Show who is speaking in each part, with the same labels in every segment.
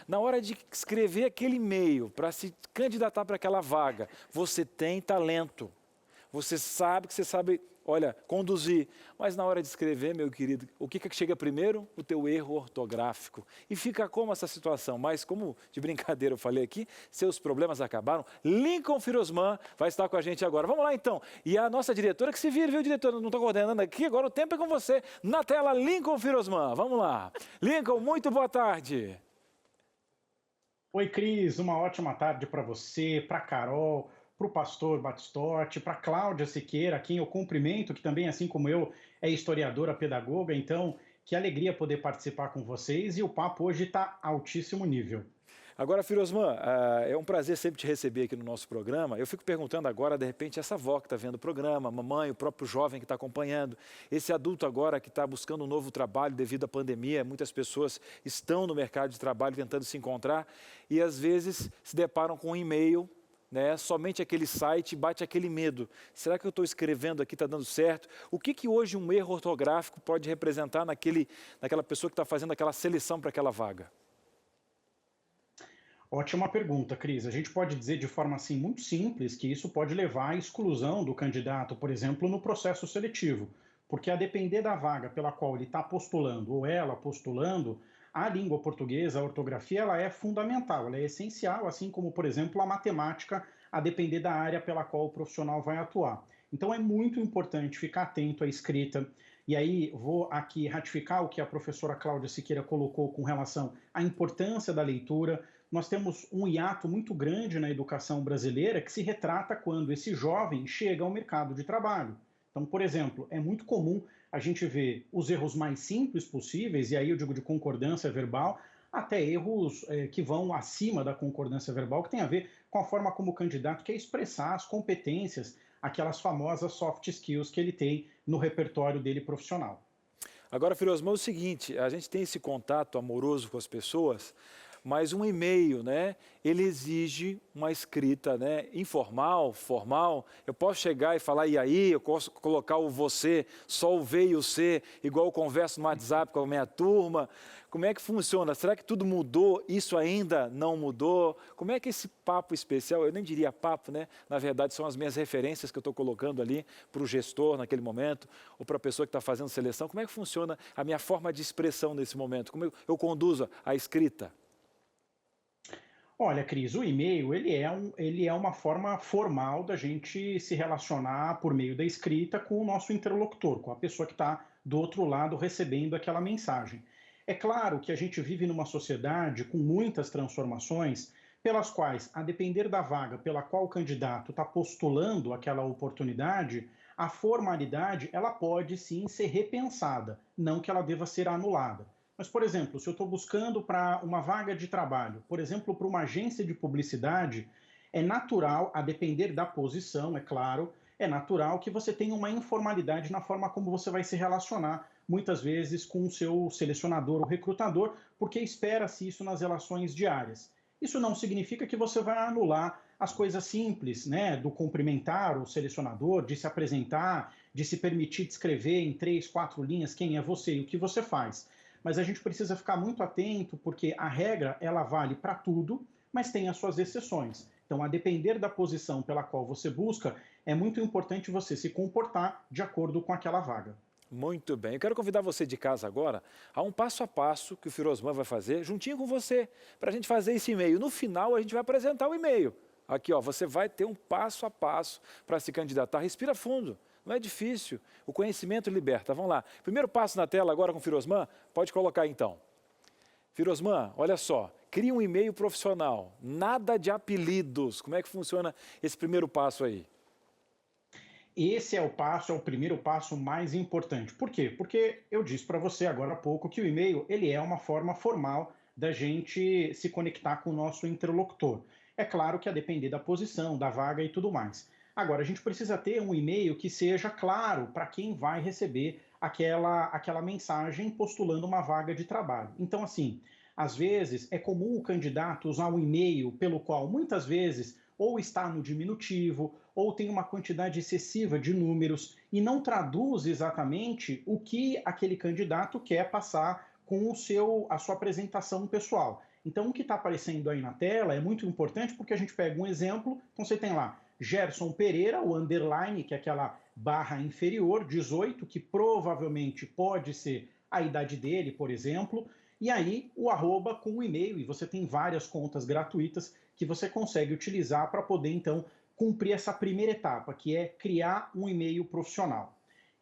Speaker 1: Na hora de escrever aquele e-mail para se candidatar para aquela vaga, você tem talento. Você sabe, olha, conduzir. Mas na hora de escrever, meu querido, o que chega primeiro? O teu erro ortográfico. E fica como essa situação? Mas como de brincadeira eu falei aqui, seus problemas acabaram. Lincoln Firosman vai estar com a gente agora. Vamos lá então. E a nossa diretora, que se vira, viu, diretora? Não estou coordenando aqui, agora o tempo é com você. Na tela, Lincoln Firosman. Vamos lá. Lincoln, muito boa tarde.
Speaker 2: Oi, Cris, uma ótima tarde para você, para Carol, para o pastor Batistotti, para Cláudia Siqueira, a quem eu cumprimento, que também, assim como eu, é historiadora, pedagoga. Então, que alegria poder participar com vocês e o papo hoje está altíssimo nível.
Speaker 1: Agora, Firosman, é um prazer sempre te receber aqui no nosso programa. Eu fico perguntando agora, de repente, essa avó que está vendo o programa, a mamãe, o próprio jovem que está acompanhando, esse adulto agora que está buscando um novo trabalho devido à pandemia, muitas pessoas estão no mercado de trabalho tentando se encontrar e às vezes se deparam com um e-mail, né, somente aquele site, bate aquele medo. Será que eu estou escrevendo aqui, está dando certo? O que hoje um erro ortográfico pode representar naquela pessoa que está fazendo aquela seleção para aquela vaga?
Speaker 2: Ótima pergunta, Cris. A gente pode dizer de forma assim muito simples que isso pode levar à exclusão do candidato, por exemplo, no processo seletivo, porque a depender da vaga pela qual ele está postulando ou ela postulando, a língua portuguesa, a ortografia, ela é fundamental, ela é essencial, assim como, por exemplo, a matemática, a depender da área pela qual o profissional vai atuar. Então é muito importante ficar atento à escrita. E aí vou aqui ratificar o que a professora Cláudia Siqueira colocou com relação à importância da leitura. Nós temos um hiato muito grande na educação brasileira que se retrata quando esse jovem chega ao mercado de trabalho. Então, por exemplo, é muito comum a gente ver os erros mais simples possíveis, e aí eu digo de concordância verbal, até erros que vão acima da concordância verbal, que tem a ver com a forma como o candidato quer expressar as competências, aquelas famosas soft skills que ele tem no repertório dele profissional.
Speaker 1: Agora, Firosman, é o seguinte, a gente tem esse contato amoroso com as pessoas, mas um e-mail, né, ele exige uma escrita, né, informal, formal. Eu posso chegar e falar, e aí? Eu posso colocar o você, só o V e o C, igual eu converso no WhatsApp com a minha turma. Como é que funciona? Será que tudo mudou? Isso ainda não mudou? Como é que esse papo especial, eu nem diria papo, né? Na verdade, são as minhas referências que eu estou colocando ali para o gestor naquele momento, ou para a pessoa que está fazendo seleção. Como é que funciona a minha forma de expressão nesse momento? Como eu conduzo a escrita?
Speaker 2: Olha, Cris, o e-mail ele é uma forma formal da gente se relacionar por meio da escrita com o nosso interlocutor, com a pessoa que está do outro lado recebendo aquela mensagem. É claro que a gente vive numa sociedade com muitas transformações, pelas quais, a depender da vaga pela qual o candidato está postulando aquela oportunidade, a formalidade ela pode sim ser repensada, não que ela deva ser anulada. Mas, por exemplo, se eu estou buscando para uma vaga de trabalho, por exemplo, para uma agência de publicidade, é natural, a depender da posição, é claro, é natural que você tenha uma informalidade na forma como você vai se relacionar, muitas vezes com o seu selecionador ou recrutador, porque espera-se isso nas relações diárias. Isso não significa que você vai anular as coisas simples, né, do cumprimentar o selecionador, de se apresentar, de se permitir descrever em 3, 4 linhas quem é você e o que você faz. Mas a gente precisa ficar muito atento porque a regra ela vale para tudo, mas tem as suas exceções. Então, a depender da posição pela qual você busca, é muito importante você se comportar de acordo com aquela vaga.
Speaker 1: Muito bem. Eu quero convidar você de casa agora a um passo a passo que o Firosman vai fazer juntinho com você, para a gente fazer esse e-mail. No final, a gente vai apresentar o e-mail. Aqui, ó, você vai ter um passo a passo para se candidatar. Respira fundo. Não é difícil. O conhecimento liberta. Vamos lá. Primeiro passo na tela agora com o Firosman. Pode colocar então. Firosman, olha só. Cria um e-mail profissional. Nada de apelidos. Como é que funciona esse primeiro passo aí?
Speaker 2: Esse é o passo, é o primeiro passo mais importante. Por quê? Porque eu disse para você agora há pouco que o e-mail ele é uma forma formal da gente se conectar com o nosso interlocutor. É claro que a depender da posição, da vaga e tudo mais. Agora, a gente precisa ter um e-mail que seja claro para quem vai receber aquela mensagem postulando uma vaga de trabalho. Então, assim, às vezes é comum o candidato usar um e-mail pelo qual muitas vezes ou está no diminutivo, ou tem uma quantidade excessiva de números e não traduz exatamente o que aquele candidato quer passar com a sua apresentação pessoal. Então, o que está aparecendo aí na tela é muito importante porque a gente pega um exemplo, então você tem lá Gerson Pereira, o underline, que é aquela barra inferior, 18, que provavelmente pode ser a idade dele, por exemplo, e aí o arroba com o e-mail, e você tem várias contas gratuitas que você consegue utilizar para poder, então, cumprir essa primeira etapa, que é criar um e-mail profissional.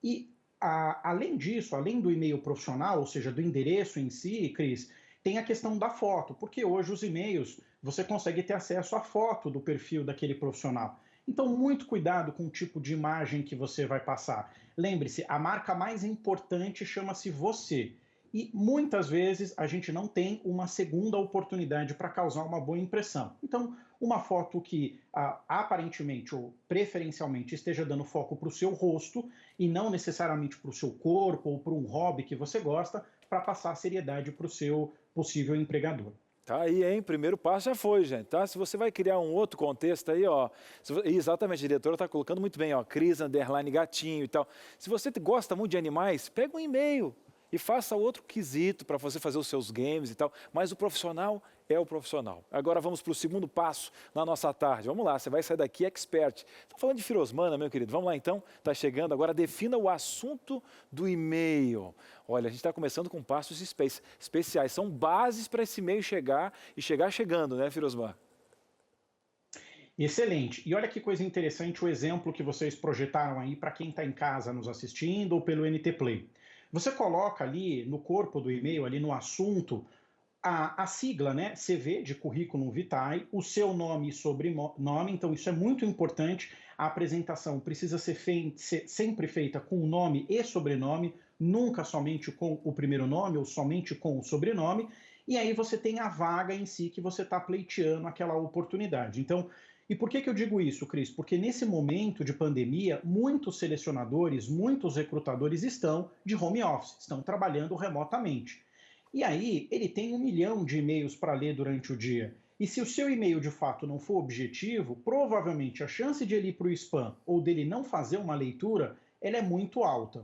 Speaker 2: E, além disso, além do e-mail profissional, ou seja, do endereço em si, Cris, tem a questão da foto, porque hoje os e-mails você consegue ter acesso à foto do perfil daquele profissional. Então, muito cuidado com o tipo de imagem que você vai passar. Lembre-se, a marca mais importante chama-se você. E muitas vezes a gente não tem uma segunda oportunidade para causar uma boa impressão. Então, uma foto que aparentemente ou preferencialmente esteja dando foco para o seu rosto e não necessariamente para o seu corpo ou para um hobby que você gosta, para passar seriedade para o seu possível empregador.
Speaker 1: Tá aí, hein? Primeiro passo já foi, gente, tá? Se você vai criar um outro contexto aí, ó, exatamente, a diretora está colocando muito bem, ó, Cris, underline, gatinho e tal. Se você gosta muito de animais, pega um e-mail e faça outro quesito para você fazer os seus games e tal, mas o profissional é o profissional. Agora vamos para o segundo passo na nossa tarde. Vamos lá, você vai sair daqui expert. Estou falando de Firosmana, meu querido. Vamos lá então, está chegando. Agora defina o assunto do e-mail. Olha, a gente está começando com passos especiais. São bases para esse e-mail chegar e chegar chegando, né, Firosmana?
Speaker 2: Excelente. E olha que coisa interessante o exemplo que vocês projetaram aí para quem está em casa nos assistindo ou pelo NT Play. Você coloca ali no corpo do e-mail, ali no assunto, a sigla, né? CV de Curriculum Vitae, o seu nome e sobrenome, então isso é muito importante. A apresentação precisa ser sempre feita com o nome e sobrenome, nunca somente com o primeiro nome ou somente com o sobrenome. E aí você tem a vaga em si que você está pleiteando aquela oportunidade. Então, e por que eu digo isso, Cris? Porque nesse momento de pandemia, muitos selecionadores, muitos recrutadores estão de home office, estão trabalhando remotamente. E aí, ele tem 1 milhão de e-mails para ler durante o dia. E se o seu e-mail de fato não for objetivo, provavelmente a chance de ele ir para o spam ou dele não fazer uma leitura, ela é muito alta.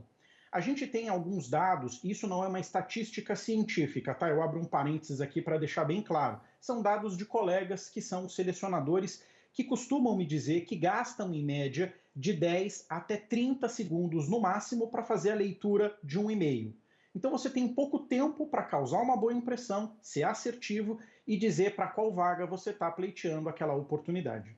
Speaker 2: A gente tem alguns dados, isso não é uma estatística científica, tá? Eu abro um parênteses aqui para deixar bem claro. São dados de colegas que são selecionadores que costumam me dizer que gastam em média de 10 até 30 segundos no máximo para fazer a leitura de um e-mail. Então você tem pouco tempo para causar uma boa impressão, ser assertivo e dizer para qual vaga você está pleiteando aquela oportunidade.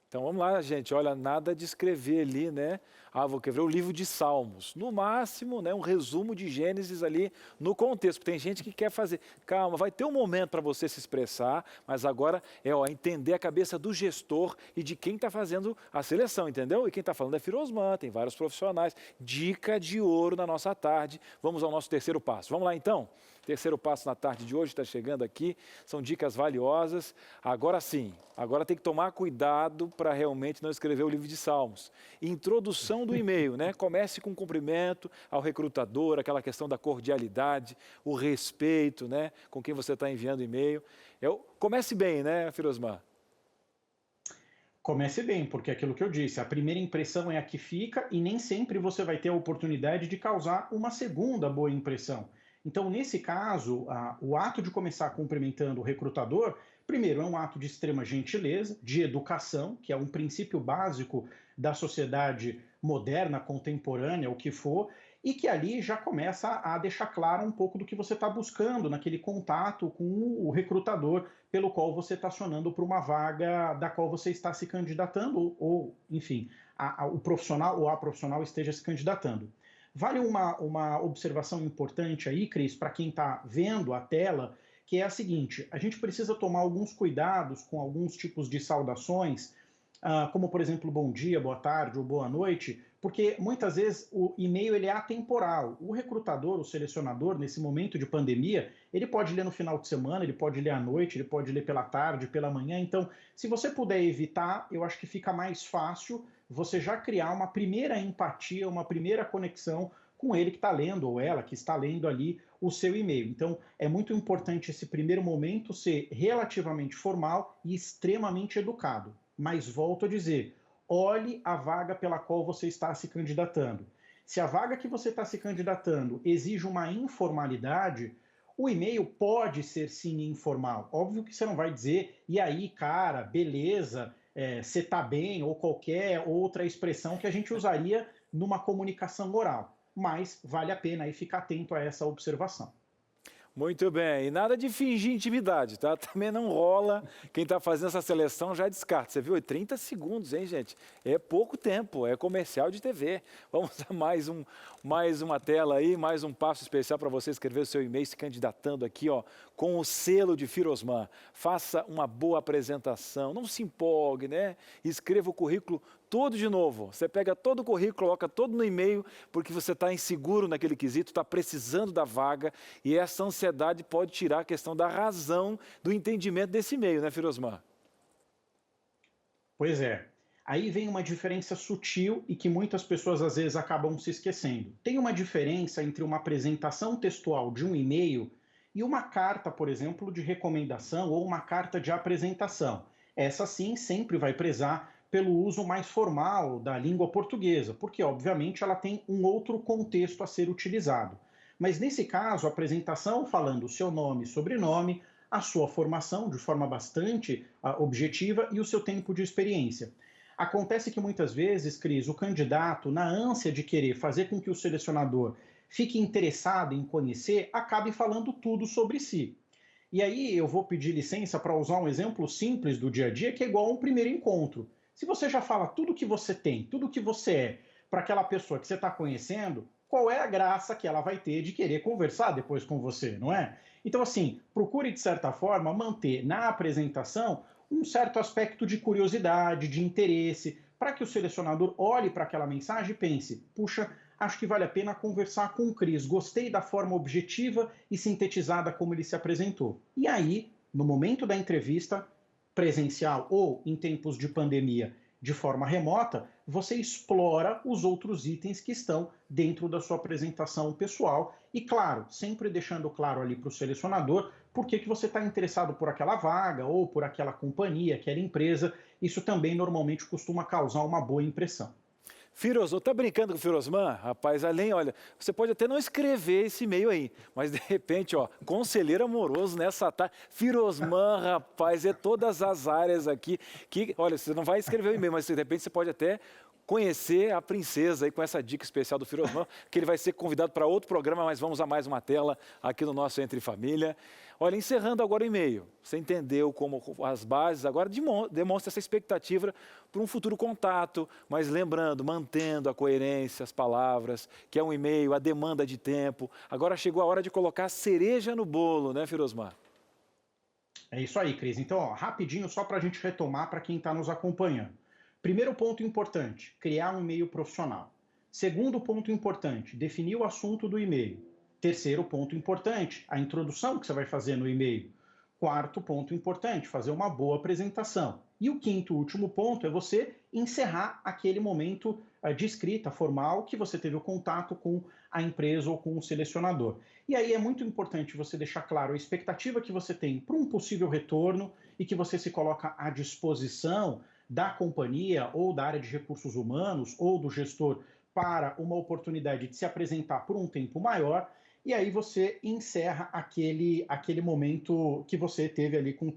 Speaker 1: Então vamos lá, gente. Olha, nada de escrever ali, né? Ah, vou escrever o livro de Salmos. No máximo, né, um resumo de Gênesis ali no contexto. Tem gente que quer fazer. Calma, vai ter um momento para você se expressar, mas agora é entender a cabeça do gestor e de quem está fazendo a seleção, entendeu? E quem está falando é Firosman, tem vários profissionais. Dica de ouro na nossa tarde. Vamos ao nosso terceiro passo. Vamos lá então? Terceiro passo na tarde de hoje está chegando aqui, são dicas valiosas. Agora sim, agora tem que tomar cuidado para realmente não escrever o livro de Salmos. Introdução do e-mail, né? Comece com um cumprimento ao recrutador, aquela questão da cordialidade, o respeito, né? Com quem você está enviando e-mail. Comece bem, né, Firosman?
Speaker 2: Comece bem, porque é aquilo que eu disse, a primeira impressão é a que fica e nem sempre você vai ter a oportunidade de causar uma segunda boa impressão. Então, nesse caso, o ato de começar cumprimentando o recrutador, primeiro, é um ato de extrema gentileza, de educação, que é um princípio básico da sociedade moderna, contemporânea, o que for, e que ali já começa a deixar claro um pouco do que você está buscando naquele contato com o recrutador pelo qual você está acionando para uma vaga da qual você está se candidatando, ou enfim, o profissional ou a profissional esteja se candidatando. Vale uma observação importante aí, Cris, para quem está vendo a tela, que é a seguinte: a gente precisa tomar alguns cuidados com alguns tipos de saudações, como, por exemplo, bom dia, boa tarde ou boa noite, porque muitas vezes o e-mail ele é atemporal. O recrutador, o selecionador, nesse momento de pandemia, ele pode ler no final de semana, ele pode ler à noite, ele pode ler pela tarde, pela manhã. Então, se você puder evitar, eu acho que fica mais fácil você já criar uma primeira empatia, uma primeira conexão com ele que está lendo, ou ela que está lendo ali o seu e-mail. Então, é muito importante esse primeiro momento ser relativamente formal e extremamente educado. Mas volto a dizer, olhe a vaga pela qual você está se candidatando. Se a vaga que você está se candidatando exige uma informalidade, O e-mail pode ser sim informal. Óbvio que você não vai dizer, e aí, cara, beleza, você tá bem, ou qualquer outra expressão que a gente usaria numa comunicação oral. Mas vale a pena aí ficar atento a essa observação.
Speaker 1: Muito bem, e nada de fingir intimidade, tá? Também não rola, quem está fazendo essa seleção já descarta. Você viu? É 30 segundos, hein, gente? É pouco tempo, é comercial de TV. Vamos a mais uma tela aí, mais um passo especial para você escrever o seu e-mail se candidatando aqui, ó, com o selo de Firosman. Faça uma boa apresentação, não se empolgue, né? Escreva o currículo todo de novo. Você pega todo o currículo, coloca todo no e-mail, porque você está inseguro naquele quesito, está precisando da vaga, e essa ansiedade pode tirar a questão da razão, do entendimento desse e-mail, né, Firosman?
Speaker 2: Pois é. Aí vem uma diferença sutil e que muitas pessoas às vezes acabam se esquecendo. Tem uma diferença entre uma apresentação textual de um e-mail e uma carta, por exemplo, de recomendação ou uma carta de apresentação. Essa sim sempre vai prezar pelo uso mais formal da língua portuguesa, porque obviamente ela tem um outro contexto a ser utilizado. Mas nesse caso, a apresentação falando o seu nome e sobrenome, a sua formação de forma bastante objetiva e o seu tempo de experiência. Acontece que muitas vezes, Cris, o candidato, na ânsia de querer fazer com que o selecionador fique interessado em conhecer, acabe falando tudo sobre si. E aí eu vou pedir licença para usar um exemplo simples do dia a dia, que é igual a um primeiro encontro. Se você já fala tudo que você tem, tudo que você é, para aquela pessoa que você está conhecendo, qual é a graça que ela vai ter de querer conversar depois com você, não é? Então, assim, procure, de certa forma, manter na apresentação um certo aspecto de curiosidade, de interesse, para que o selecionador olhe para aquela mensagem e pense: puxa, acho que vale a pena conversar com o Cris, gostei da forma objetiva e sintetizada como ele se apresentou. E aí, no momento da entrevista, presencial ou em tempos de pandemia de forma remota, você explora os outros itens que estão dentro da sua apresentação pessoal e, claro, sempre deixando claro ali para o selecionador por que você está interessado por aquela vaga ou por aquela companhia, aquela empresa. Isso também normalmente costuma causar uma boa impressão.
Speaker 1: Firosman, tá brincando com o Firosman? Rapaz, além, olha, você pode até não escrever esse e-mail aí, mas de repente, ó, conselheiro amoroso nessa tarde. Firosman, rapaz, é todas as áreas aqui que, olha, você não vai escrever o e-mail, mas de repente você pode até conhecer a princesa aí com essa dica especial do Firosman, que ele vai ser convidado para outro programa, mas vamos a mais uma tela aqui no nosso Entre Família. Olha, encerrando agora o e-mail, você entendeu como as bases, agora demonstra essa expectativa para um futuro contato, mas lembrando, mantendo a coerência, as palavras, que é um e-mail, a demanda de tempo. Agora chegou a hora de colocar a cereja no bolo, né, Firosman?
Speaker 2: É isso aí, Cris. Então, ó, rapidinho, só para a gente retomar para quem está nos acompanhando. Primeiro ponto importante, criar um e-mail profissional. Segundo ponto importante, definir o assunto do e-mail. Terceiro ponto importante, a introdução que você vai fazer no e-mail. Quarto ponto importante, fazer uma boa apresentação. E o quinto e último ponto é você encerrar aquele momento de escrita formal que você teve o contato com a empresa ou com o selecionador. E aí é muito importante você deixar claro a expectativa que você tem para um possível retorno e que você se coloca à disposição da companhia ou da área de recursos humanos ou do gestor para uma oportunidade de se apresentar por um tempo maior, e aí você encerra aquele momento que você teve ali com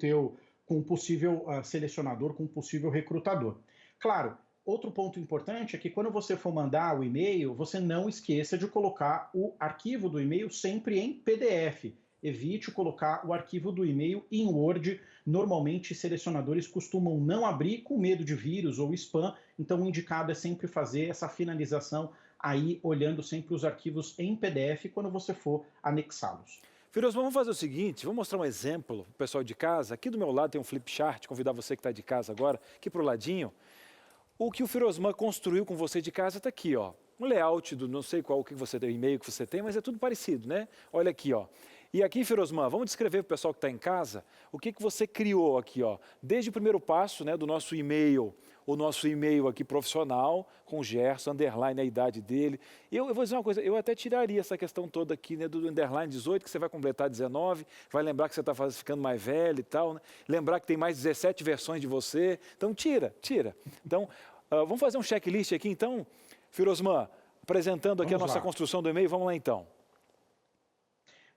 Speaker 2: um possível selecionador, com um possível recrutador. Claro, outro ponto importante é que quando você for mandar o e-mail, você não esqueça de colocar o arquivo do e-mail sempre em PDF. Evite colocar o arquivo do e-mail em Word. Normalmente, selecionadores costumam não abrir com medo de vírus ou spam, então o indicado é sempre fazer essa finalização aí, olhando sempre os arquivos em PDF quando você for anexá-los.
Speaker 1: Firosman, vamos fazer o seguinte, vou mostrar um exemplo para o pessoal de casa. Aqui do meu lado tem um flip chart, convidar você que está de casa agora, aqui para o ladinho. O que o Firosman construiu com você de casa está aqui, ó. Um layout do não sei qual o que você tem, o e-mail que você tem, mas é tudo parecido, né? Olha aqui, ó. E aqui, Firosman, vamos descrever para o pessoal que está em casa o que você criou aqui, ó. Desde o primeiro passo, né, do nosso e-mail, o nosso e-mail aqui profissional, com o Gerson, underline a idade dele. Eu vou dizer uma coisa, eu até tiraria essa questão toda aqui, né, do underline 18, que você vai completar 19, vai lembrar que você está ficando mais velho e tal, né? Lembrar que tem mais 17 versões de você. Então, tira. Então, vamos fazer um checklist aqui, então, Firosman, apresentando aqui a nossa construção do e-mail, vamos lá então.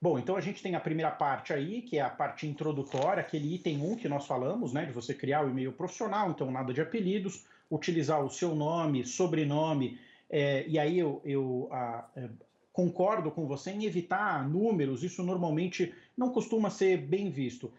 Speaker 2: Bom, então a gente tem a primeira parte aí, que é a parte introdutória, aquele item 1 que nós falamos, né, de você criar o e-mail profissional, então nada de apelidos, utilizar o seu nome, sobrenome, e aí concordo com você em evitar números, isso normalmente não costuma ser bem visto.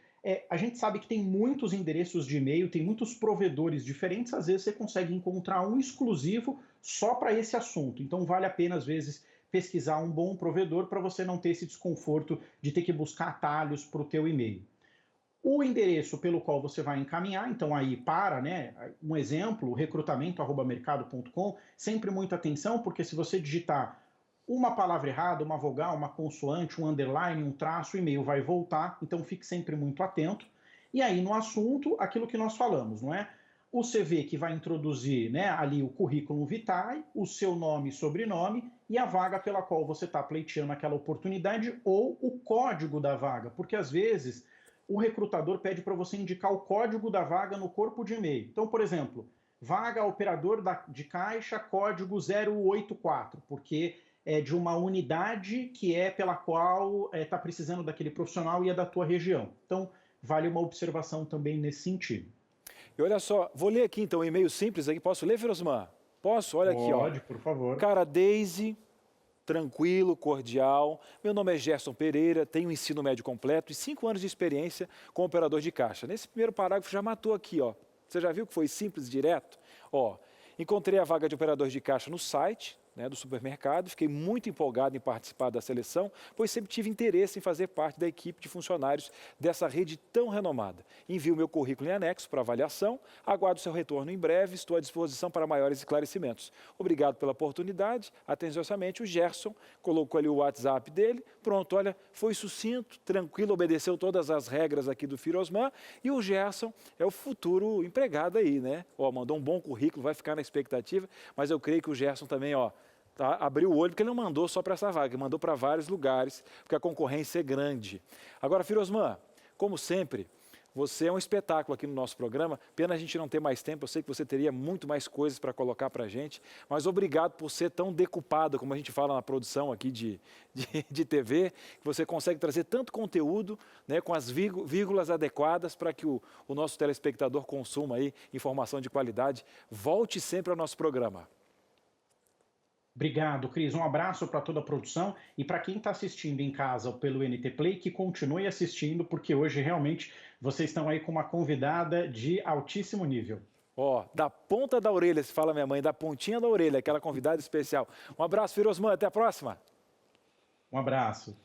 Speaker 2: A gente sabe que tem muitos endereços de e-mail, tem muitos provedores diferentes, às vezes você consegue encontrar um exclusivo só para esse assunto, então vale a pena, às vezes, pesquisar um bom provedor para você não ter esse desconforto de ter que buscar atalhos para o teu e-mail. O endereço pelo qual você vai encaminhar, então aí para, né, um exemplo, recrutamento@mercado.com, sempre muita atenção, porque se você digitar uma palavra errada, uma vogal, uma consoante, um underline, um traço, o e-mail vai voltar, então fique sempre muito atento. E aí no assunto, aquilo que nós falamos, não é? O CV que vai introduzir, né, ali o currículo vitae, o seu nome e sobrenome e a vaga pela qual você está pleiteando aquela oportunidade ou o código da vaga, porque às vezes o recrutador pede para você indicar o código da vaga no corpo de e-mail. Então, por exemplo, vaga operador de caixa, código 084, porque é de uma unidade que é pela qual está precisando daquele profissional e é da tua região. Então, vale uma observação também nesse sentido.
Speaker 1: E olha só, vou ler aqui então um e-mail simples aqui. Posso ler, Firosman? Posso? Olha aqui, ó.
Speaker 2: Pode, por favor.
Speaker 1: Cara, Daisy, tranquilo, cordial. Meu nome é Gerson Pereira, tenho ensino médio completo e 5 anos de experiência como operador de caixa. Nesse primeiro parágrafo já matou aqui, ó. Você já viu que foi simples e direto? Ó, encontrei a vaga de operador de caixa no site, né, do supermercado, fiquei muito empolgado em participar da seleção, pois sempre tive interesse em fazer parte da equipe de funcionários dessa rede tão renomada. Envio meu currículo em anexo para avaliação, aguardo seu retorno em breve, estou à disposição para maiores esclarecimentos. Obrigado pela oportunidade, atenciosamente o Gerson, colocou ali o WhatsApp dele, pronto, olha, foi sucinto, tranquilo, obedeceu todas as regras aqui do Firosman, e o Gerson é o futuro empregado aí, né? Ó, mandou um bom currículo, vai ficar na expectativa, mas eu creio que o Gerson também, ó, tá, abriu o olho, porque ele não mandou só para essa vaga, ele mandou para vários lugares, porque a concorrência é grande. Agora, Firosman, como sempre, você é um espetáculo aqui no nosso programa. Pena a gente não ter mais tempo, eu sei que você teria muito mais coisas para colocar para a gente, mas obrigado por ser tão decupado, como a gente fala na produção aqui de TV, que você consegue trazer tanto conteúdo, né, com as vírgulas adequadas para que o nosso telespectador consuma aí informação de qualidade. Volte sempre ao nosso programa.
Speaker 2: Obrigado, Cris. Um abraço para toda a produção e para quem está assistindo em casa pelo NT Play, que continue assistindo, porque hoje realmente vocês estão aí com uma convidada de altíssimo nível.
Speaker 1: Ó, da ponta da orelha, se fala minha mãe, da pontinha da orelha, aquela convidada especial. Um abraço, Firosman, até a próxima.
Speaker 2: Um abraço.